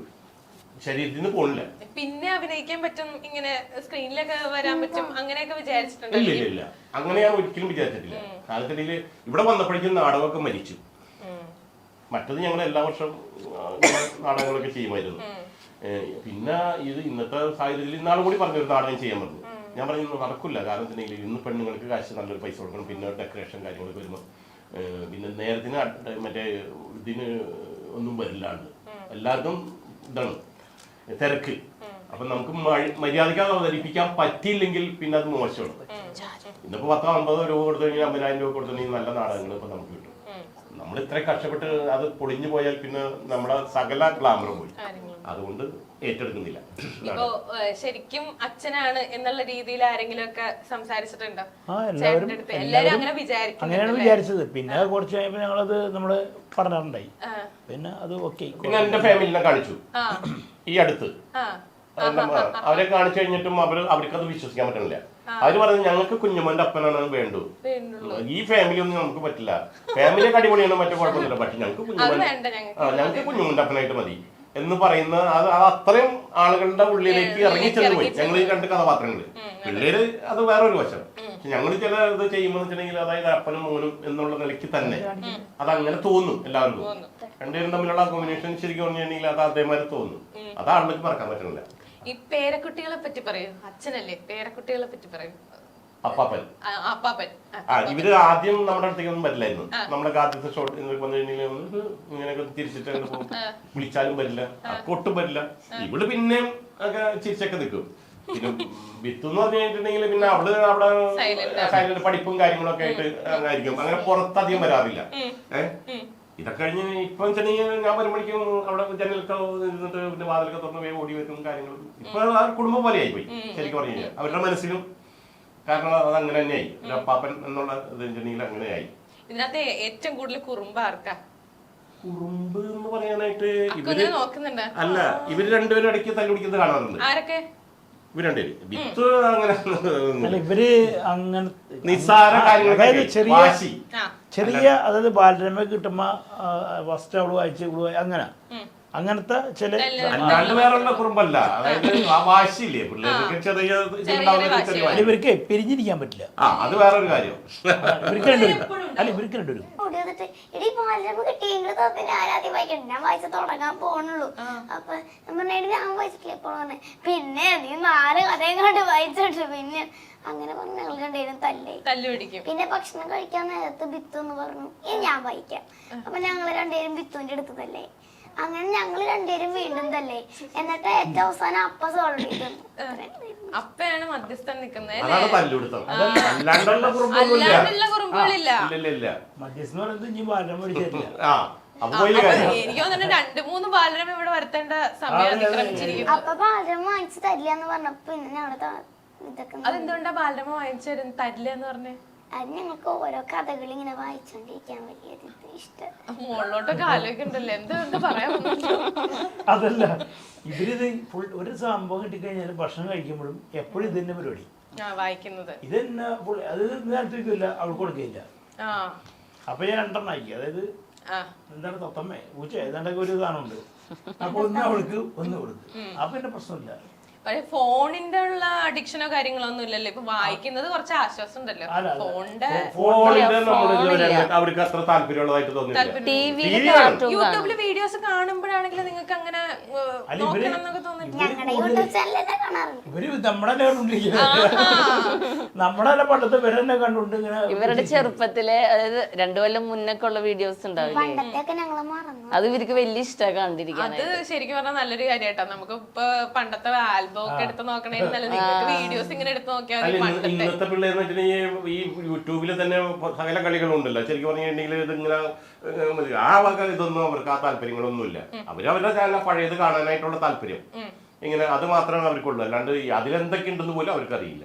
ശരീരത്തിൽ നിന്ന് പോണില്ല. പിന്നെ അഭിനയിക്കാൻ പറ്റും, ഇങ്ങനെ സ്ക്രീനിലൊക്കെ വരാൻ പറ്റും, അങ്ങനെയൊക്കെ വിചാരിച്ചിട്ടുണ്ട്? ഇല്ല, അങ്ങനെ ഞാൻ ഒരിക്കലും വിചാരിച്ചിട്ടില്ല. കാലത്തില് ഇവിടെ വന്നപ്പോഴേക്കും നാടകമൊക്കെ മരിച്ചു. മറ്റത് ഞങ്ങൾ എല്ലാ വർഷവും നാടകങ്ങളൊക്കെ ചെയ്യുമായിരുന്നു. പിന്നെ ഇത് ഇന്നത്തെ സാഹചര്യത്തിൽ ഇന്നാളും കൂടി പറഞ്ഞൊരു നാടകം ചെയ്യാൻ പറഞ്ഞു. ഞാൻ പറഞ്ഞു നടക്കില്ല. കാരണം വെച്ചിട്ടുണ്ടെങ്കിൽ ഇന്ന് പെണ്ണുങ്ങൾക്ക് കാശ് നല്ലൊരു പൈസ കൊടുക്കണം, പിന്നെ ഡെക്കറേഷൻ കാര്യങ്ങളൊക്കെ വരുമ്പോൾ പിന്നെ നേരത്തിന് മറ്റേ ഇതിന് ഒന്നും വരില്ലാണ്ട് എല്ലാവർക്കും ഇതാണ് തിരക്ക്. അപ്പൊ നമുക്ക് മര്യാദയ്ക്ക് അവതരിപ്പിക്കാൻ പറ്റിയില്ലെങ്കിൽ പിന്നെ അത് മോശമാണ്. ഇന്നിപ്പോ 10-50 രൂപ കൊടുത്തു കഴിഞ്ഞാൽ 50,000 രൂപ കൊടുത്തിട്ടുണ്ടെങ്കിൽ നല്ല നാടകങ്ങൾ ഇപ്പൊ നമുക്ക് കിട്ടും. നമ്മൾ ഇത്ര കഷ്ടപ്പെട്ട് അത് പൊളിഞ്ഞു പോയാൽ പിന്നെ നമ്മുടെ സകല ഗ്ലാമറും പോയി. അതുകൊണ്ട് ഏറ്റെടുക്കുന്നില്ല. ഇപ്പോ ശരിക്കും അച്ഛനാണ് എന്നുള്ള രീതിയിൽ ആരെങ്കിലും ഒക്കെ സംസാരിച്ചിട്ടുണ്ടോ? എല്ലാവരും അങ്ങനെയാണ് വിചാരിച്ചത്. പിന്നെ കുറച്ച് കഴിയുമ്പോൾ ഞങ്ങളത് നമ്മള് പറഞ്ഞിട്ടുണ്ടായി. പിന്നെ അത് ഓക്കെ. പിന്നെ എന്റെ ഫാമിലിനെ കാണിച്ചു ഈ അടുത്ത്. അവരെ കാണിച്ചു കഴിഞ്ഞിട്ടും അവർക്കത് വിശ്വസിക്കാൻ പറ്റണില്ല. അവര് പറയുന്നത് ഞങ്ങൾക്ക് കുഞ്ഞുമോന്റെ അപ്പനാണ് വേണ്ടു, ഈ ഫാമിലി ഒന്നും നമുക്ക് പറ്റില്ല. ഫാമിലിയൊക്കെ അടിപൊളിയാണ്, മറ്റേ കുഴപ്പമൊന്നുമില്ല, പക്ഷെ ഞങ്ങൾക്ക് കുഞ്ഞുമോന്റെ അപ്പനായിട്ട് മതി എന്ന് പറയുന്ന അത് അത്രയും ആളുകളുടെ ഉള്ളിലേക്ക് ഇറങ്ങി ചെന്ന് പോയി. ഞങ്ങൾ ഈ 2 കഥാപാത്രങ്ങള് പിള്ളേര് അത് വേറൊരു വശം. ഞങ്ങൾ ചില ഇത് ചെയ്യുമ്പോൾ വെച്ചിട്ടുണ്ടെങ്കിൽ അതായത് അപ്പനും മോനും എന്നുള്ള നിലയ്ക്ക് തന്നെ അതങ്ങനെ തോന്നും എല്ലാവർക്കും. രണ്ടുപേരും തമ്മിലുള്ള കോമ്പിനേഷൻ ശരിക്കും പറഞ്ഞിട്ടുണ്ടെങ്കിൽ അത് അതേമാതിരി തോന്നും. അത് ആളുകൾക്ക് മറക്കാൻ പറ്റുന്നില്ല. ഈ പേരക്കുട്ടികളെ പറ്റി പറയൂ. അച്ഛനല്ലേ, പേരക്കുട്ടികളെ പറ്റി പറയൂ. അപ്പാപ്പൻ ഇവര് ആദ്യം നമ്മുടെ അടുത്തേക്കൊന്നും പറ്റില്ലായിരുന്നു. നമ്മുടെ ആദ്യത്തെ ഷോട്ട് വന്നു കഴിഞ്ഞാൽ ഇങ്ങനെയൊക്കെ തിരിച്ചിട്ട് വിളിച്ചാലും പറ്റില്ല, കൊട്ടും പറ്റില്ല. ഇവള് പിന്നെയും ഒക്കെ ചിരിച്ചൊക്കെ നിൽക്കും. പിന്നെ വിത്ത് എന്ന് പറഞ്ഞു കഴിഞ്ഞിട്ടുണ്ടെങ്കിൽ പിന്നെ അവിടെ സൈലന്റ് പഠിപ്പും കാര്യങ്ങളൊക്കെ ആയിട്ട് ആയിരിക്കും. അങ്ങനെ പുറത്തധികം വരാറില്ല. ഇതൊക്കെ കഴിഞ്ഞ് ഇപ്പൊ വെച്ചിട്ടുണ്ടെങ്കിൽ ഞാൻ വരുമ്പോഴേക്കും അവിടെ ജനലൊക്കെ ഇരുന്നിട്ട് പിന്നെ വാതിലൊക്കെ തുറന്ന് വേഗം ഓടി വരും കാര്യങ്ങളും. ഇപ്പൊ ആ കുടുംബം പോലെ ആയിപ്പോയി ശരിക്കും പറഞ്ഞു കഴിഞ്ഞാൽ അവരുടെ മനസ്സിലും. കാരണം അത് അങ്ങനെ തന്നെയായി. ഒരു അപ്പാപ്പൻ എന്നുള്ള ഇത് അങ്ങനെയായി. ഇതിനകത്ത് ഏറ്റവും കൂടുതൽ കുറുമ്പ് ആർക്കാ? കുറുമ്പ് എന്ന് പറയാനായിട്ട് ഇവര് അല്ല, ഇവര് രണ്ടുപേരും ഇടയ്ക്ക് തല്ലുപിടിക്കുന്നത് കാണാറുണ്ട്. ആരൊക്കെ? ഇവര് രണ്ടുപേരും. വിത്ത് അങ്ങനെ ഇവര് അങ്ങനെ നിസ്സാര കാര്യങ്ങൾ ചെറിയ അതായത് ബാലരമ കിട്ടുമ്പോ ഫസ്റ്റ് അവള് വായിച്ച് അങ്ങനെ അങ്ങനത്തെ ചില അല്ലാണ്ട് വേറെ കുറുമ്പല്ല, അതായത് ആ വാശിയില്ലേ പിള്ളേർക്ക് ചെറിയ ഇതുണ്ടാവുന്ന ചെറിയ വാശി. ഇവർക്ക് പിരിഞ്ഞിരിക്കാൻ പറ്റില്ല. അത് വേറൊരു കാര്യം. ഇവർക്ക് രണ്ടുപേരും അല്ല ഇവർക്ക് രണ്ടുപേരും വന്നിട്ട് എടീ ബാലരമ കിട്ടിയെങ്കിൽ തന്നെ ഞാൻ ആദ്യം വായിക്കണ്ട, ഞാൻ വായിച്ച് തുടങ്ങാൻ പോണുള്ളൂ. അപ്പൊ ഞാൻ പറഞ്ഞ ഞാൻ വായിച്ചിട്ടില്ല എപ്പോഴാണ്, പിന്നെ നീ 4 കഥയും കണ്ട് വായിച്ചിട്ട് പിന്നെ അങ്ങനെ പറഞ്ഞ് ഞങ്ങൾ രണ്ടുപേരും തല്ലുപിടിക്കും. പിന്നെ ഭക്ഷണം കഴിക്കാൻ നേരത്ത് ബിത്തു എന്ന് പറഞ്ഞു ഞാൻ വായിക്കാം. അപ്പൊ ഞങ്ങള് രണ്ടുപേരും ബിത്തുവിന്റെ അടുത്ത് തല്ലേ. അങ്ങനെ ഞങ്ങള് രണ്ടുപേരും വീണ്ടും തല്ലേ. എന്നിട്ട് ഏറ്റവും അവസാനം അപ്പ സോൾവ് ചെയ്തു. അപ്പയാണ് മധ്യസ്ഥൻ നിക്കുന്നത്. അതാണ് തല്ലുപിടുത്തം. അല്ലാണ്ടുള്ള കുറുമ്പൊന്നുമില്ല. അല്ലാണ്ടുള്ള കുറുമ്പുകളില്ല. ഇല്ല. മധ്യസ്ഥ എന്ന് പറയുന്നത് ഇനി ബാലരമ പഠിച്ചിട്ടില്ല. എനിക്ക് തോന്നുന്നു 2-3 ബാലരമ ഇവിടെ വരുത്തേണ്ട സമയം അതിക്രമിച്ചിരിക്കുന്നു. അപ്പൊ ബാലരമ വാങ്ങിച്ചു തരില്ലെന്ന് പറഞ്ഞപ്പോ പിന്നെ ഞങ്ങളുടെ ഇതൊക്കെ അതെന്തുകൊണ്ടാ ബാലരമ വാങ്ങിച്ചു തരില്ല എന്ന് പറഞ്ഞേ? അത് ഞങ്ങൾക്ക് ഓരോ കഥകൾ ഇങ്ങനെ വായിച്ചോണ്ടിരിക്കാൻ വലിയ ഇഷ്ടം. മുകളിലോട്ടൊക്കെ ആലോചിക്കണ്ടല്ലോ എന്താ പറയാൻ അതല്ല, ഇവരിത് ഫുൾ ഒരു സംഭവം കിട്ടിക്കഴിഞ്ഞാൽ ഭക്ഷണം കഴിക്കുമ്പോഴും എപ്പോഴും ഇത് തന്നെ പരിപാടി. വായിക്കുന്നത് ഇത് തന്നെ അത് നേരത്തെ വയ്ക്കില്ല, അവൾക്ക് കൊടുക്കില്ല. അപ്പൊ ഞാൻ 2 ആക്കി, അതായത് എന്താണ് തത്തമ്മേ പൂച്ച ഏതാണ്ടൊക്കെ ഒരു സാധനമുണ്ട്. അപ്പൊ ഒന്ന് അവൾക്ക് ഒന്ന് കൊടുക്കും. അപ്പൊ എന്റെ പ്രശ്നമില്ല. ഫോണിന്റെ ഉള്ള അഡിക്ഷനോ കാര്യങ്ങളോ ഒന്നും ഇല്ലല്ലോ. ഇപ്പൊ വായിക്കുന്നത് കുറച്ച് ആശ്വാസം ഉണ്ടല്ലോ. ഫോണിന്റെ അവർക്ക് അത്ര താല്പര്യമുള്ളതായിട്ട് തോന്നിയില്ല. യൂട്യൂബില് വീഡിയോസ് കാണുമ്പോഴാണെങ്കിലും നിങ്ങൾക്ക് അങ്ങനെ നോക്കണം എന്നൊക്കെ ഇവര് നമ്മുടെ നമ്മുടെ പണ്ടത്തെ ഇവരെന്നെ കണ്ടുകൊണ്ട് ഇങ്ങനെ ഇവരുടെ ചെറുപ്പത്തിലെ, അതായത് 2 കൊല്ലം മുന്നൊക്കെ ഉള്ള വീഡിയോസ് ഉണ്ടാവില്ലേ, അത് ഇവർക്ക് വലിയ ഇഷ്ടമാണ് കണ്ടിരിക്കാൻ. അത് ശരിക്കും പറഞ്ഞാൽ നല്ലൊരു കാര്യമായിട്ടാ. നമുക്ക് ഇപ്പൊ പണ്ടത്തെ ആൽബം ഒക്കെ എടുത്ത് നോക്കണേ നല്ല വീഡിയോസ് ഇങ്ങനെ എടുത്ത് നോക്കിയാൽ ഇന്നത്തെ പിള്ളേർന്ന് വെച്ചിട്ടുണ്ടെങ്കിൽ ഈ യൂട്യൂബിൽ തന്നെ സകല കളികളുണ്ടല്ലോ. ശരിക്കും പറഞ്ഞിട്ടുണ്ടെങ്കിൽ ഇതിങ്ങനെ ആ വക ഇതൊന്നും അവർക്ക് ആ താല്പര്യങ്ങളൊന്നുമില്ല. അവരവരുടെ ചാനൽ പഴയത് കാണാനായിട്ടുള്ള താല്പര്യം ഇങ്ങനെ അത് മാത്രമേ അവർക്കുള്ളൂ. അല്ലാണ്ട് അതിലെന്തൊക്കെ ഉണ്ടെന്ന് പോലും അവർക്ക് അറിയില്ല.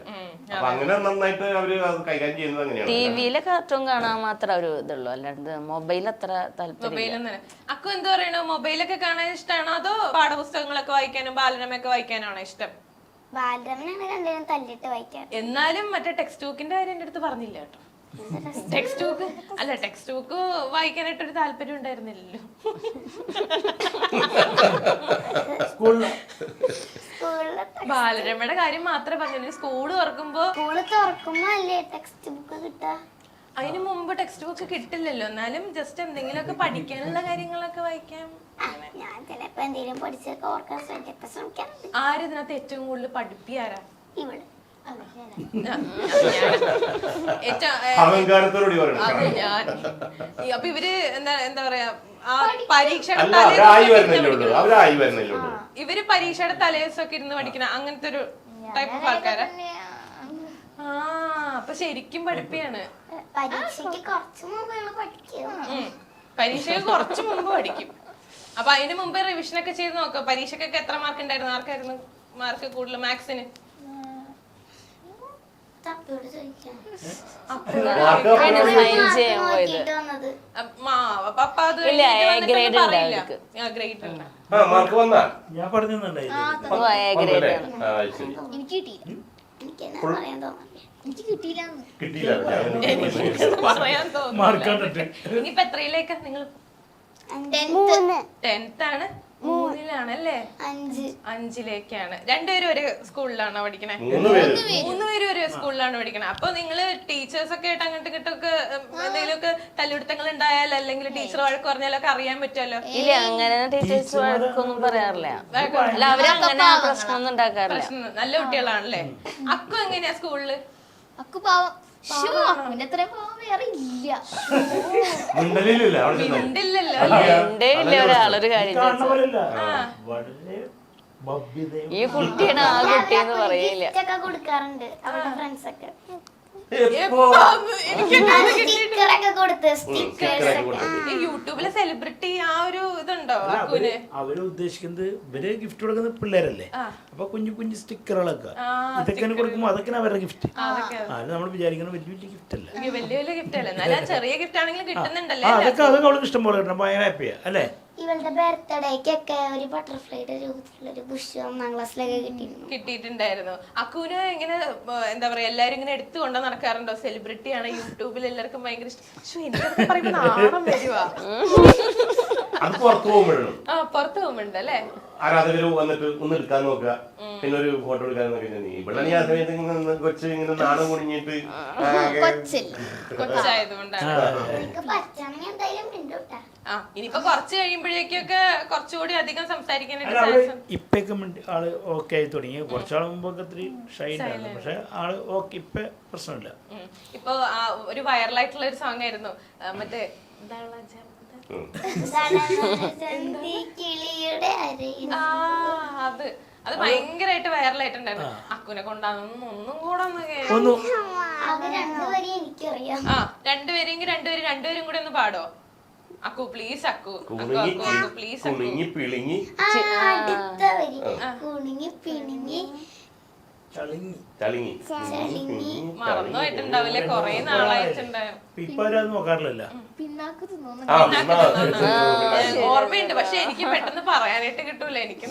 അപ്പൊ അങ്ങനെ നന്നായിട്ട് അവര് കൈകാര്യം ചെയ്യുന്നത് അങ്ങനെയാണ്. ടിവിയിലെ കാർട്ടൂൺ കാണാൻ മാത്രം ഒരു ഇതുള്ളൂ, അല്ലാണ്ട് മൊബൈൽ അത്ര താല്പര്യം. അക്കു എന്താ പറയണു, മൊബൈലൊക്കെ കാണാൻ ഇഷ്ടമാണോ അതോ പാഠപുസ്തകങ്ങളൊക്കെ വായിക്കാനും ബാലരമയൊക്കെ വായിക്കാനാണോ ഇഷ്ടം? ബാലരമയാണ് രണ്ടുപേരും തല്ലിട്ട് വായിക്കാൻ. എന്നാലും മറ്റേ ടെക്സ്റ്റ് ബുക്കിന്റെ കാര്യം എന്റെ അടുത്ത് പറഞ്ഞില്ല കേട്ടോ. ടെക്സ്റ്റ് ബുക്ക് വായിക്കാനായിട്ടൊരു താല്പര്യം ഉണ്ടായിരുന്നില്ലല്ലോ. ബാലരമയുടെ കാര്യം മാത്രമേ പറഞ്ഞു. സ്കൂള് തുറക്കുമ്പോ അല്ലേ ടെക്സ്റ്റ് ബുക്ക് കിട്ടാ? അതിനു മുമ്പ് ടെക്സ്റ്റ് ബുക്ക് കിട്ടില്ലല്ലോ. എന്നാലും ജസ്റ്റ് എന്തെങ്കിലുമൊക്കെ പഠിക്കാനുള്ള കാര്യങ്ങളൊക്കെ വായിക്കാം. ഞാൻ ചിലപ്പോ എന്തെങ്കിലും പഠിച്ചൊക്കെ ഓർക്കാൻ ശ്രമിക്കാം. ആര് ഇതിനകത്ത് ഏറ്റവും കൂടുതൽ പഠിപ്പിയാരാ? ഇവള്. അഹങ്കാരത്തോടുകൂടി പറയണം. അപ്പൊ ഇവര് എന്താ പറയാ, ഇവര് പരീക്ഷയുടെ തലേദിവസമൊക്കെ ഇരുന്ന് പഠിക്കണ അങ്ങനത്തെ ഒരു ടൈപ്പ് ഓഫ് ആൾക്കാരാ? അപ്പൊ ശരിക്കും പഠിപ്പിയാണ്. പരീക്ഷയ്ക്ക് കുറച്ച് മുമ്പ് പഠിക്കും. അപ്പൊ അതിന് മുമ്പ് റിവിഷൻ ഒക്കെ ചെയ്ത് നോക്കാം. പരീക്ഷക്കൊക്കെ എത്ര മാർക്ക് ഉണ്ടായിരുന്നു? ആർക്കായിരുന്നു മാർക്ക് കൂടുതൽ മാത്സിന്? ഞാൻ പറഞ്ഞു ഇനിയിപ്പോ എത്രയിലേക്കാ നിങ്ങൾ? 10th ആണ്. 3-ാണല്ലേ? 5-ലേക്കാണ്. രണ്ടുപേരും ഒരു സ്കൂളിലാണോ പഠിക്കണേ? 3 പേരും ഒരു സ്കൂളിലാണ് പഠിക്കണേ. അപ്പൊ നിങ്ങള് ടീച്ചേഴ്സ് ഒക്കെ ആയിട്ട് അങ്ങോട്ടും ഇങ്ങോട്ടൊക്കെ എന്തെങ്കിലുമൊക്കെ തല്ലുപിടുത്തങ്ങൾ ഉണ്ടായാൽ അല്ലെങ്കിൽ ടീച്ചർ വഴക്ക് പറഞ്ഞാലൊക്കെ അറിയാൻ പറ്റുമല്ലോ. ഇല്ല, അങ്ങനെ ടീച്ചേഴ്സ് വഴക്കൊന്നും പറയാറില്ല. അവരങ്ങനെ പ്രശ്നമൊന്നും ഉണ്ടാക്കാറില്ല. നല്ല കുട്ടികളാണല്ലേ? അക്കു എങ്ങനെയാ സ്കൂളില്? അക്കു പാവം. ഒരാളൊരു കാര്യം, ഈ കുട്ടിയാണ് ആ കുട്ടി എന്ന് പറയില്ല. കൊടുക്കാറുണ്ട് അവരുടെ ഫ്രണ്ട്സ് ഒക്കെ. യൂട്യൂബിലെ സെലിബ്രിറ്റി ആ ഒരു ഇതുണ്ടോ? അവര് ഉദ്ദേശിക്കുന്നത് ഇവര് ഗിഫ്റ്റ് കൊടുക്കുന്ന പിള്ളേരല്ലേ, അപ്പൊ കുഞ്ഞു കുഞ്ഞു സ്റ്റിക്കറുകളൊക്കെ ഇതൊക്കെ കൊടുക്കുമ്പോ അതൊക്കെ അവരുടെ ഗിഫ്റ്റ്. അത് നമ്മൾ വിചാരിക്കുന്ന വലിയ വലിയ ഗിഫ്റ്റ് അല്ല. വലിയ വലിയ ഗിഫ്റ്റ് അല്ല, ചെറിയ ഗിഫ്റ്റ് ആണെങ്കിലും കിട്ടുന്നുണ്ടല്ലേ. അതൊക്കെ അവൾക്ക് ഇഷ്ടം പോലെ കിട്ടണം. ഭയങ്കര ഹാപ്പിയാ അല്ലേ? ഇവളുടെ ബർത്ത്ഡേക്കൊക്കെ ഒരു ബട്ടർഫ്ലൈയുടെ രൂപത്തിലുള്ള ഒരു ബുഷ് 1ാം ക്ലാസ്സിലൊക്കെ കിട്ടിയിരുന്നു. കിട്ടിയിട്ടുണ്ടായിരുന്നു. അക്കുവിന് ഇങ്ങനെ എന്താ പറയാ എല്ലാരും ഇങ്ങനെ എടുത്തു കൊണ്ടു നടക്കാറുണ്ടോ? സെലിബ്രിറ്റി ആണ്, യൂട്യൂബിൽ എല്ലാവർക്കും ഭയങ്കര ഇഷ്ടം. എനിക്കൊക്കെ പറയുമ്പോ നാണം വരുവാ. അത് പുറത്തു പോകുമ്പോഴും പുറത്തു പോകുമ്പോണ്ട് അല്ലേ ആരാധകര് വന്നിട്ട് ഒന്ന് എടുക്കാൻ നോക്കുക, പിന്നെ ഒരു ഫോട്ടോ എടുക്കാൻ നോക്കിയാൽ നീ ഇവിടെ ആ സമയത്ത് ഇങ്ങനെ കൊച്ച് ഇങ്ങനെ നാണം കുണിഞ്ഞിട്ട് കൊച്ചായതുകൊണ്ടാണ്. ഇനിയിപ്പോ കുറച്ച് കഴിയുമ്പോഴേക്കൊക്കെ കുറച്ചുകൂടി അധികം സംസാരിക്കാനായിട്ട് ഇപ്പൊക്കെ ആള് ഓക്കെ ആയി തുടങ്ങി. കുറച്ചാൾ മുമ്പൊക്കെ ഇത്തിരി ഷൈ ഉണ്ടായിരുന്നു, പക്ഷെ ആള് ഓക്കെ ഇപ്പൊ പ്രശ്നമില്ല. ഇപ്പൊ ഒരു വൈറലായിട്ടുള്ള ഒരു സോങ് ആയിരുന്നു മറ്റേ അത് ഭയങ്കരമായിട്ട് വൈറലായിട്ടുണ്ടായിരുന്നു. അക്കുനെ കൊണ്ടാണെന്ന് ഒന്നും കൂടെ രണ്ടുപേരും കൂടെ ഒന്ന് പാടോ? അക്കു പ്ലീസ്, അക്കു പ്ലീസ്, മറന്നുപോയിട്ടുണ്ടാവില്ലേ? കൊറേ നാളായിട്ടുണ്ടാവും. നോക്കാറില്ല, ഓർമ്മയുണ്ട്, പക്ഷെ എനിക്ക് പെട്ടെന്ന് പറയാനായിട്ട് കിട്ടൂല. എനിക്ക്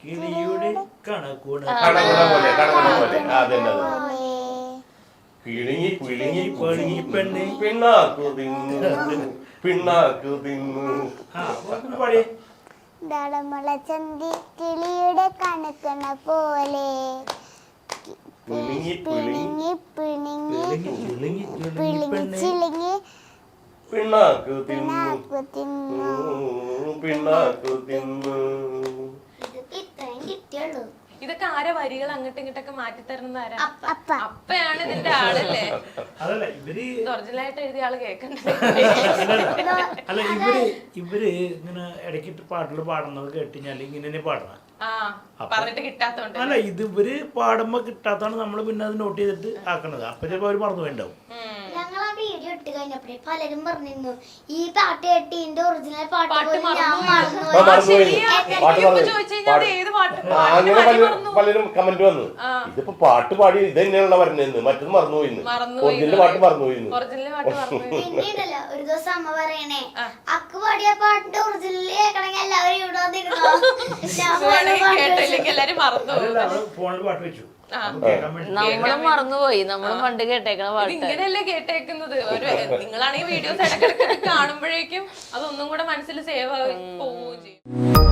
കിളിയുടെ കണക്കൂണ പിഴുങ്ങി പിഴുങ്ങി പിഴുങ്ങി പെണ്ണി പിണ്ണാക്കു തിന്നു പിണ്ണാക്കു തിന്നു. ദളമുള ചന്തി കിളിയുടെ കണക്കണ പോലെ പിഴുങ്ങി പിഴുങ്ങി പിണുങ്ങി പിളിങ്ങിച്ചിളിങ്ങി പിണ്ണാക്കു തിന്നു പിണ്ണാക്കു തിന്നു. ഇത്രയും കിട്ടിയുള്ളൂ. ഇതൊക്കെ ആരെ വരികൾ അങ്ങോട്ടും ഇങ്ങോട്ടൊക്കെ മാറ്റി തരുന്നത് ആരാ? അപ്പയാണ് ഇതിന്റെ ആളല്ലേ? അതല്ല ഇവര് ഒറിജിനലായിട്ട് എഴുതിയ ആള് കേൾക്കണ്ടേ? അല്ല ഇവര് ഇങ്ങനെ ഇടയ്ക്കിട്ട് പാട്ടുകൾ പാടുന്നത് കേട്ടിഞ്ഞാൽ ഇങ്ങനെ പാടണം. പറഞ്ഞിട്ട് കിട്ടാത്തോണ്ട് അല്ല ഇത് ഇവര് പാടുമ്പോ കിട്ടാത്താണ് നമ്മൾ പിന്നെ അത് നോട്ട് ചെയ്തിട്ട് ആക്കണത്. അപ്പൊ ചിലപ്പോ അവര് മറന്നു പോയിണ്ടാവും. ഞങ്ങൾ ആ വീഡിയോ ഇട്ട് കഴിഞ്ഞപ്പോഴേ പലരും പറഞ്ഞിരുന്നു ഈ പാട്ട് കേട്ട് ഇതിന്റെ ഒറിജിനൽ പാട്ട് പോലും ഞാൻ മറന്നുപോയി. പലരും കമന്റ് വന്നു, ഇതിപ്പോ പാട്ട് പാടി ഇത് തന്നെയുള്ള പറഞ്ഞത്, മറ്റത് മറന്നുപോയിന്ന്, ഒറിജിനൽ പാട്ട് മറന്നുപോയിന്ന്. പിന്നീടല്ലോ ഒരു ദിവസം അമ്മ പറയണേ അക്ക് പാടിയ പാട്ടിന്റെ ഒറിജിനൽ കേൾക്കണമെങ്കിൽ എല്ലാവരും ഇവിടെ വന്നിരുന്നോ? ഫോണിൽ പാട്ട് വെച്ചു, നമ്മളും മറന്നുപോയി. നമ്മളും പണ്ട് കേട്ടേക്കണ പാട്ട് ഇങ്ങനെയല്ലേ കേട്ടേക്കുന്നത്. നിങ്ങളാണെങ്കിൽ വീഡിയോസ് ഇടയ്ക്കിടയ്ക്ക് കാണുമ്പോഴേക്കും അതൊന്നും കൂടെ മനസ്സിൽ സേവ് ആയി പോവുകയും ചെയ്യും.